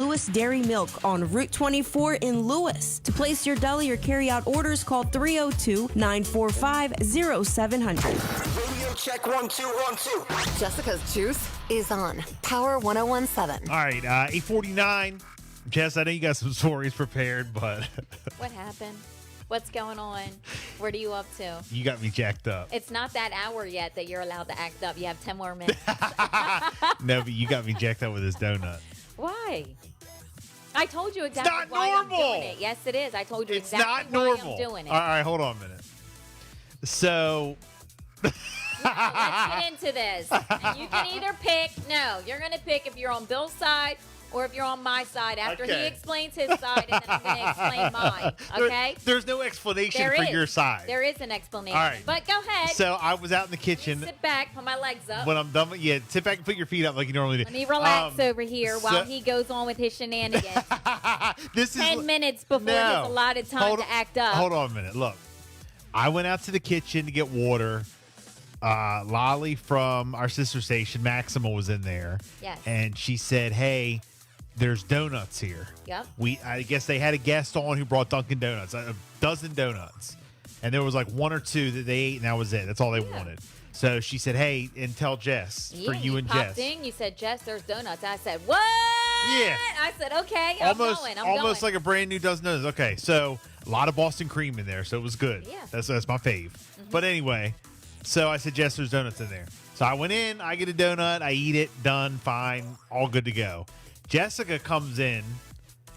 Lewis Dairy Milk on Route 24 in Lewis. To place your deli or carry-out orders, call 302-945-0700. Radio check 1 2 1 2. Jessica's Juice is on Power 101.7. All right, 8:49. Jess, I know you got some stories prepared, but What happened? What's going on? What are you up to? you got me jacked up. It's not that hour yet that you're allowed to act up. You have 10 more minutes. No, but you got me jacked up with this donut. Why? I told you exactly not why normal. I'm doing it. Yes, it is. I told you It's exactly not why normal. I'm doing it. All right, hold on a minute. So, Let's get into this. And you can either pick. No, you're going to pick if you're on Bill's side or if you're on my side after he Okay. explains his side, and then I'm going to explain mine. Okay? there's no explanation There for is. your side. There is an explanation. All right. But go ahead. So I was out in the kitchen. Sit back, put my legs up. When I'm done, sit back and put your feet up like you normally do. Let me relax over here so- while he goes on with his shenanigans. This is 10 minutes before No. his allotted time Hold to on- act up. Hold on a minute. Look, I went out to the kitchen to get water. Lolly from our sister station, Maxima, was in there. Yes. And she said, "Hey, there's donuts here." Yep. I guess they had a guest on who brought Dunkin' Donuts, a dozen donuts. And there was like one or two that they ate, and that was it. That's all they wanted. So she said, "Hey, and tell Jess for you and popped Jess." in, you said, "Jess, there's donuts." I said, "What?" Yeah. I said, "Okay, I'm almost going. like a brand new dozen donuts. Okay, so a lot of Boston cream in there, so it was good. Yeah. That's my fave. But anyway, so I said, "Jess, there's donuts in there." So I went in, I get a donut, I eat it, done, fine, all good to go. Jessica comes in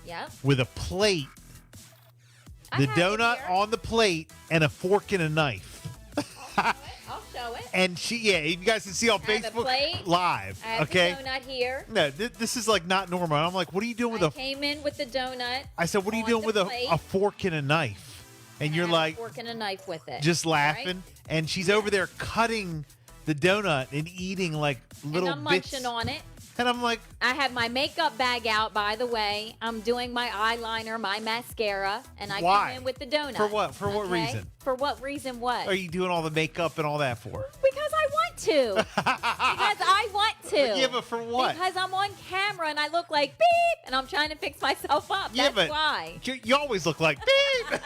Yep. with a plate, I the have it donut here. on the plate, and a fork and a knife. I'll show it. And you guys can see on I have a Facebook plate. Live. I have Okay. the donut here. No, this is like not normal. I'm like, what are you doing with I a? came in with the donut. I said, what are you on doing the with plate. a fork and a knife? And you're I have like, a fork and a knife with it. just All right? laughing, and she's over there cutting the donut and eating like little And I'm bits. munching on it. And I'm like, I have my makeup bag out, by the way. I'm doing my eyeliner, my mascara, and I Why? came in with the donut. For what? For what Okay? reason? For what reason? What? are you doing all the makeup and all that for? Because I want to. Because I want to. Yeah, but for what? Because I'm on camera and I look like beep, and I'm trying to fix myself up. Yeah, That's but why. You always look like beep.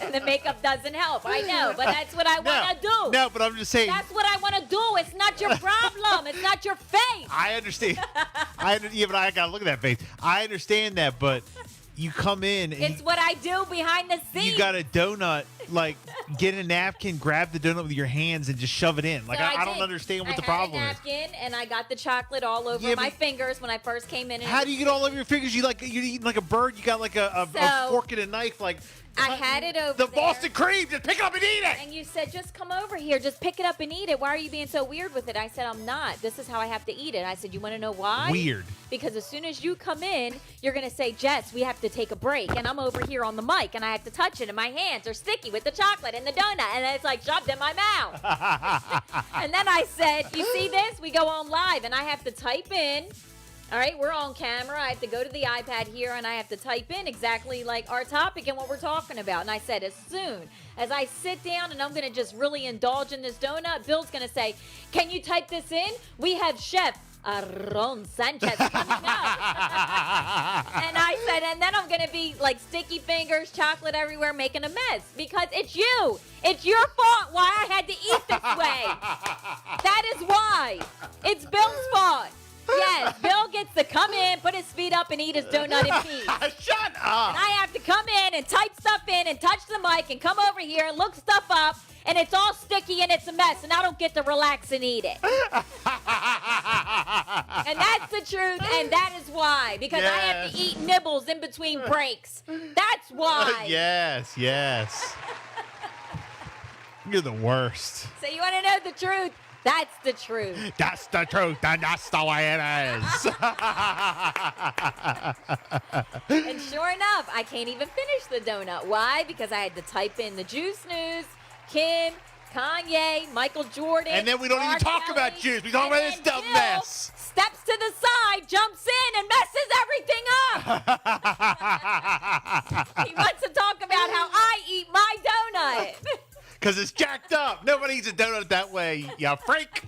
And the makeup doesn't help. I know, but that's what I want to do. No, but I'm just saying. That's what I want to do. It's not your problem. It's not your face. I understand. Yeah, but I gotta look at that face. I understand that, but you come in and It's what I do behind the scenes. you got a donut. Like, get a napkin, grab the donut with your hands, and just shove it in. Like, So I don't did. understand what I the had problem a is. napkin, and I got the chocolate all over Yeah, my but- fingers when I first came in. And How do you get all over your fingers? You're eating like a bird. You got like a So, fork and a knife. Like I had it over the there. Boston cream. Just pick it up and eat it. And you said, just come over here. Just pick it up and eat it. Why are you being so weird with it? I said, I'm not. This is how I have to eat it. I said, you want to know why? Weird. Because as soon as you come in, you're going to say, Jess, we have to take a break. And I'm over here on the mic, and I have to touch it, and my hands are sticky with the chocolate and the donut. And it's like shoved in my mouth. And then I said, you see this? We go on live, and I have to type in. All right, we're on camera. I have to go to the iPad here, and I have to type in exactly like our topic and what we're talking about. And I said, as soon as I sit down and I'm going to just really indulge in this donut, Bill's going to say, can you type this in? We have Chef Aaron Sanchez coming up. And I said, and then I'm going to be like sticky fingers, chocolate everywhere, making a mess. Because it's you. It's your fault why I had to eat this way. That is why. It's Bill's fault. Yes, Bill gets to come in, put his feet up, and eat his donut in peace. Shut up. And I have to come in and type stuff in and touch the mic and come over here and look stuff up, and it's all sticky and it's a mess, and I don't get to relax and eat it. And that's the truth, and that is why. Because I have to eat nibbles in between breaks. That's why. Yes. You're the worst. So you want to know the truth? That's the truth. That's the truth, and that's the way it is. And sure enough, I can't even finish the donut. Why? Because I had to type in the juice news, Kim, Kanye, Michael Jordan. And then we don't even R. talk Kelly, about juice. We talk and about then this dumb Jill mess. Steps to the side, jumps in, and messes everything up. He wants to talk about how I eat my donut. Because it's jacked up. Nobody eats a donut that way, you freak.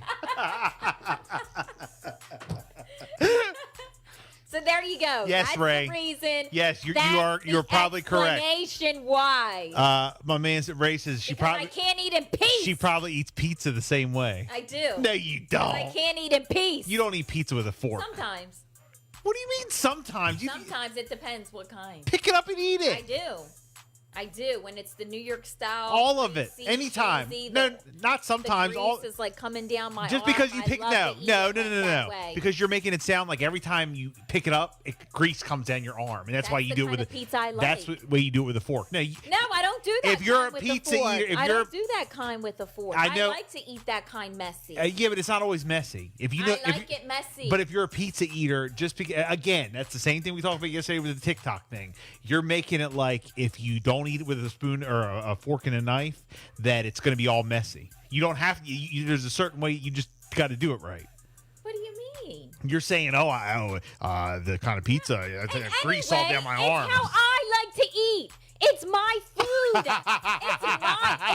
So there you go. Yes, That's Ray. the reason. Yes, you're That's probably correct. Explanation why. My man Ray says I can't eat in peace. she probably eats pizza the same way. I do. No, you don't. I can't eat in peace. You don't eat pizza with a fork. Sometimes. What do you mean sometimes? Sometimes it depends what kind. Pick it up and eat it. I do. When it's the New York style. All of it. greasy, Anytime. cheesy, No, not sometimes. The grease is like coming down my Just arm. because you I pick love no. to eat it that No. way. Because you're making it sound like every time you pick it up, grease comes down your arm, and that's why you do it with the pizza I like. That's the way you do it with a fork. No, No, I don't do that. If you're kind a with pizza the fork. eater- if I you're- don't do that kind with a fork. I know- I like to eat that kind messy. yeah, but it's not always messy. If you know, I like it messy. But if you're a pizza eater, just again, that's the same thing we talked about yesterday with the TikTok thing. You're making it like if you don't eat it with a spoon or a fork and a knife, that it's going to be all messy. You don't have to. There's a certain way. You just got to do it right. What do you mean? You're saying, the kind of pizza, I take grease all down my arms. It's how I like to eat. It's my food.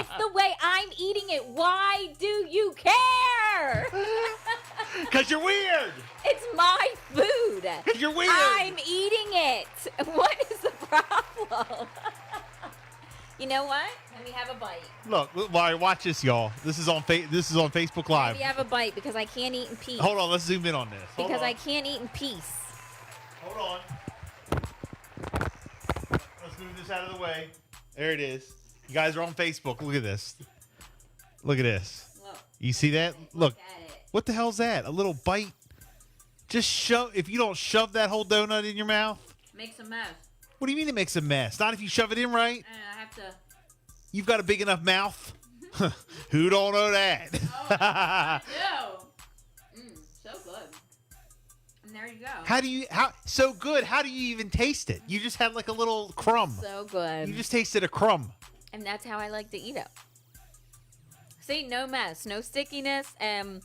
It's the way I'm eating it. Why do you care? Because you're weird. It's my food. Because you're weird. I'm eating it. What is the problem? You know what? Let me have a bite. Look, watch this, y'all. This is on Facebook Live. Let me have a bite because I can't eat in peace. Hold on, let's zoom in on this. Hold on. I can't eat in peace. Hold on. Let's move this out of the way. There it is. You guys are on Facebook. Look at this. Look at this. Look. You see that? Look. at it. What the hell's that? A little bite? Just shove. If you don't shove that whole donut in your mouth. Makes a mess. What do you mean it makes a mess? Not if you shove it in right. I have to. You've got a big enough mouth. Who don't know that? I do. So good. And there you go. So good? How do you even taste it? You just had like a little crumb. So good. You just tasted a crumb. And that's how I like to eat it. See, no mess, no stickiness. And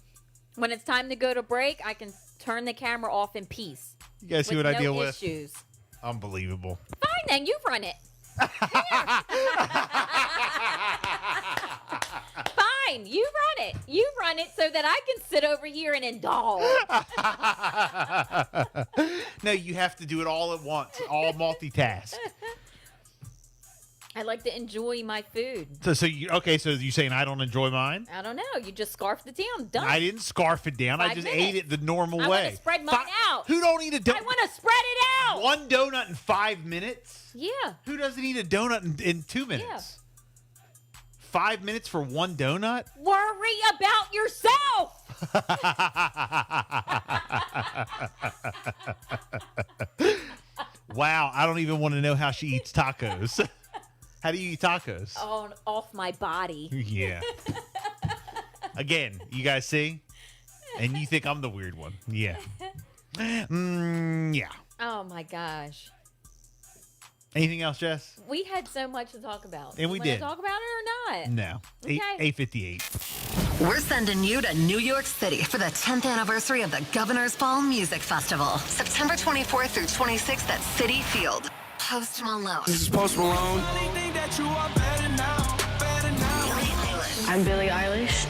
when it's time to go to break, I can turn the camera off in peace. You guys see with what no I deal with? issues. Unbelievable. Fine, then you run it. Fine, you run it. You run it so that I can sit over here and indulge. No, you have to do it all at once. All multitask. I like to enjoy my food. So you're saying I don't enjoy mine? I don't know. You just scarfed it down. Done. I didn't scarf it down. I 5 just minutes. ate it the normal I way. want to spread mine out. Who don't eat a donut? I want to spread it out. One donut in 5 minutes? Yeah. Who doesn't eat a donut in 2 minutes? 5 minutes for one donut? Worry about yourself. Wow, I don't even want to know how she eats tacos. How do you eat tacos? Off my body. Yeah. Again, you guys see? And you think I'm the weird one. Yeah. Yeah. Oh my gosh. Anything else, Jess? We had so much to talk about. And we You wanna did. talk about it or not? No. Okay. 8:58. We're sending you to New York City for the 10th anniversary of the Governor's Ball Music Festival. September 24th through 26th at Citi Field. Post Malone. This is Post Malone. Billie Eilish. I'm Billie Eilish.